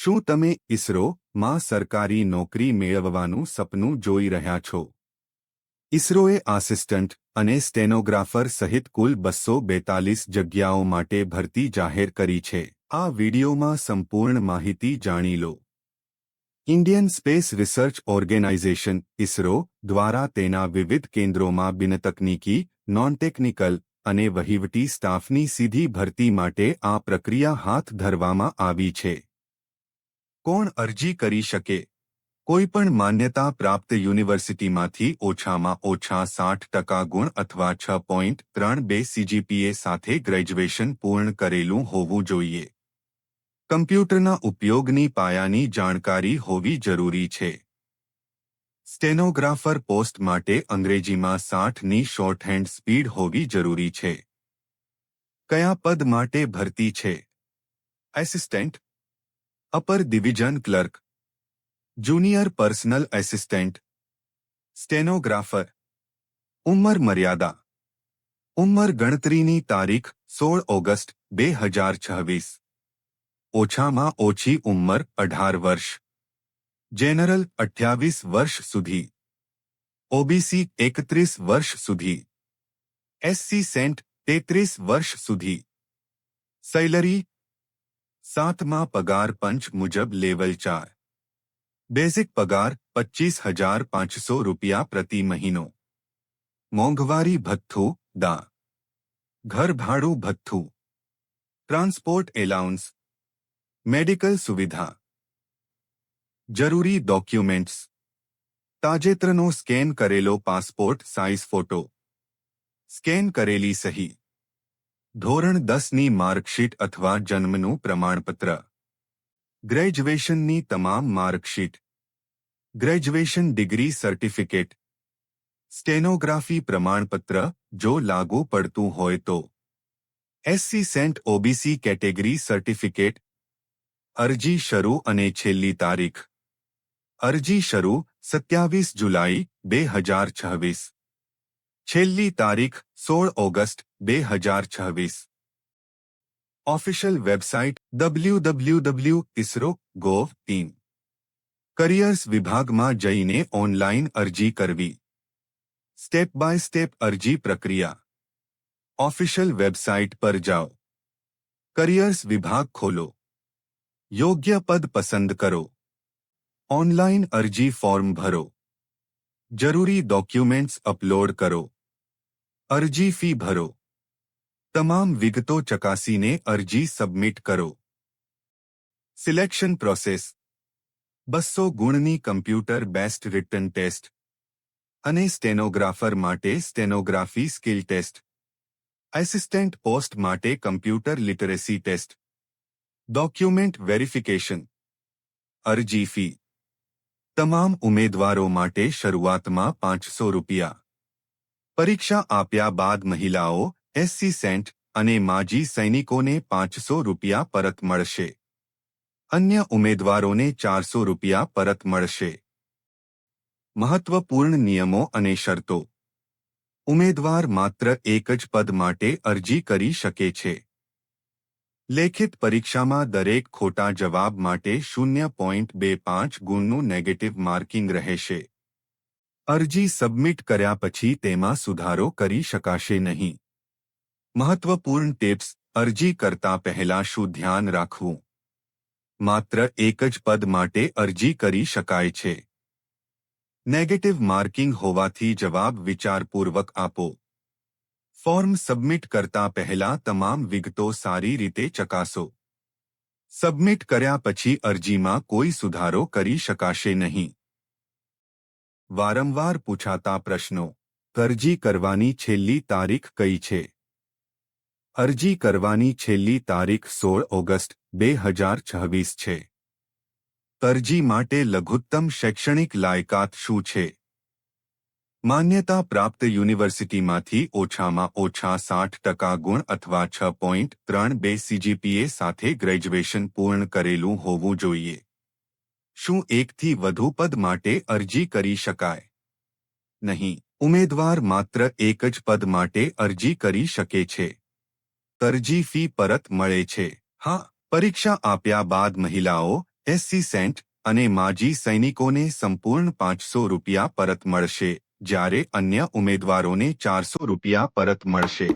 શું તમે ઇસરોમાં સરકારી નોકરી મેળવવાનું સપનું જોઈ રહ્યા છો? ઇસરોએ આસિસ્ટન્ટ અને સ્ટેનોગ્રાફર સહિત કુલ 242 જગ્યાઓ માટે ભરતી જાહેર કરી છે. આ વિડિયોમાં સંપૂર્ણ માહિતી જાણી લો. Indian space research organisation ISRO દ્વારા તેના વિવિધ કેન્દ્રોમાં બિનતકનીકી, નોન-ટેકનિકલ અને વહીવટી સ્ટાફની સીધી ભરતી માટે આ પ્રક્રિયા હાથ ધરવામાં આવી છે. કોણ અરજી કરી શકે? કોઈપણ માન્યતા પ્રાપ્ત યુનિવર્સિટીમાંથી ઓછામાં ઓછા 60% ગુણ અથવા 6.32 CGPA સાથે ગ્રેજ્યુએશન પૂર્ણ કરેલું હોવું જોઈએ. કમ્પ્યુટરના ઉપયોગની પાયાની જાણકારી હોવી જરૂરી છે. સ્ટેનોગ્રાફર પોસ્ટ માટે અંગ્રેજીમાં 60ની શોર્ટહેન્ડ સ્પીડ હોવી જરૂરી છે. કયા પદ માટે ભરતી છે? Assistant, upper division clerk, junior personal assistant, stenographer. ઉંમર મર્યાદા. ઉંમર ગણતરીની તારીખ 16 ઓગસ્ટ 2026. ઓછામાં ઓછી ઉંમર 18 વર્ષ. જનરલ 28 વર્ષ સુધી. ઓબીસી 31 વર્ષ સુધી. એસસી સેન્ટ 33 વર્ષ સુધી. સેલરી 7મા પગાર પંચ મુજબ લેવલ 4. બેઝિક પગાર 25,500 રૂપિયા પ્રતિ મહિનો. મોંઘવારી ભથ્થું, દા. ઘર ભાડું ભથ્થું. Transport allowance. મેડિકલ સુવિધા. જરૂરી ડોક્યુમેન્ટ્સ. તાજેતરનો સ્કેન કરેલો પાસપોર્ટ સાઇઝ ફોટો. સ્કેન કરેલી સહી. ધોરણ 10ની માર્કશીટ અથવા જન્મનું પ્રમાણપત્ર. ગ્રેજ્યુએશનની તમામ marksheet. Graduation degree certificate. Stenography પ્રમાણપત્ર જો લાગુ પડતું હોય તો. એસસી સેન્ટ ઓબીસી કેટેગરી સર્ટિફિકેટ. અરજી શરૂ અને છેલ્લી તારીખ. અરજી શરૂ 27 જુલાઈ 2026. છેલ્લી તારીખ 16 August 2026. Official website www.isro.gov.in. Careers વિભાગમાં જઈને ઓનલાઇન અરજી કરવી. સ્ટેપ બાય સ્ટેપ અરજી પ્રક્રિયા. ઓફિશિયલ વેબસાઇટ પર જાઓ. કરિયર્સ વિભાગ ખોલો. યોગ્ય પદ પસંદ કરો. ઓનલાઇન અરજી ફોર્મ ભરો. જરૂરી ડોક્યુમેન્ટ્સ અપલોડ કરો. અરજી ફી ભરો. તમામ વિગતો ચકાસીને અરજી સબમિટ કરો. Selection process. 200 ગુણની કમ્પ્યુટર બેસ્ડ રિટન ટેસ્ટ અને સ્ટેનોગ્રાફર માટે stenography skill test. Assistant post માટે computer literacy test. Document verification. અરજી ફી. તમામ ઉમેદવારો માટે શરૂઆતમાં 500 રૂપિયા. પરીક્ષા આપ્યા બાદ મહિલાઓ, એસસી સેન્ટ અને માજી સૈનિકોને 500 રૂપિયા પરત મળશે. અન્ય ઉમેદવારોને 400 રૂપિયા પરત મળશે. મહત્વપૂર્ણ નિયમો અને શરતો. ઉમેદવાર માત્ર એક જ પદ માટે અરજી કરી શકે છે. લેખિત પરીક્ષામાં દરેક ખોટા જવાબ માટે 0.25 ગુણનું નેગેટિવ માર્કિંગ રહેશે. અરજી સબમિટ કર્યા પછી તેમાં સુધારો કરી શકાશે નહીં. મહત્વપૂર્ણ ટિપ્સ. અરજી કરતા પહેલા શું ધ્યાન રાખવું? માત્ર એક જ પદ માટે અરજી કરી શકાય છે. નેગેટિવ માર્કિંગ હોવાથી જવાબ વિચારપૂર્વક આપો. ફોર્મ સબમિટ કરતા પહેલા તમામ વિગતો સારી રીતે ચકાસો. સબમિટ કર્યા પછી અરજીમાં કોઈ સુધારો કરી શકાશે નહીં. વારંવાર પૂછાતા પ્રશ્નો. અરજી કરવાની છેલ્લી તારીખ કઈ છે? અરજી કરવાની છેલ્લી તારીખ 16 ઓગસ્ટ 2026 છે. અરજી માટે લઘુત્તમ શૈક્ષણિક લાયકાત શું છે? માન્યતા પ્રાપ્ત યુનિવર્સિટીમાંથી ઓછામાં ઓછા 60% ગુણ અથવા 6.32 CGPA સાથે ગ્રેજ્યુએશન પૂર્ણ કરેલું હોવું જોઈએ. શું એકથી વધુ પદ માટે અરજી કરી શકાય? નહીં. ઉમેદવાર માત્ર એક જ પદ માટે અરજી કરી શકે છે. અરજી ફી પરત મળે છે. હા, પરીક્ષા આપ્યા બાદ મહિલાઓ, એસસી સેન્ટ અને માજી સૈનિકોને સંપૂર્ણ ₹500 પરત મળશે, જ્યારે અન્ય ઉમેદવારોને ₹400 પરત મળશે.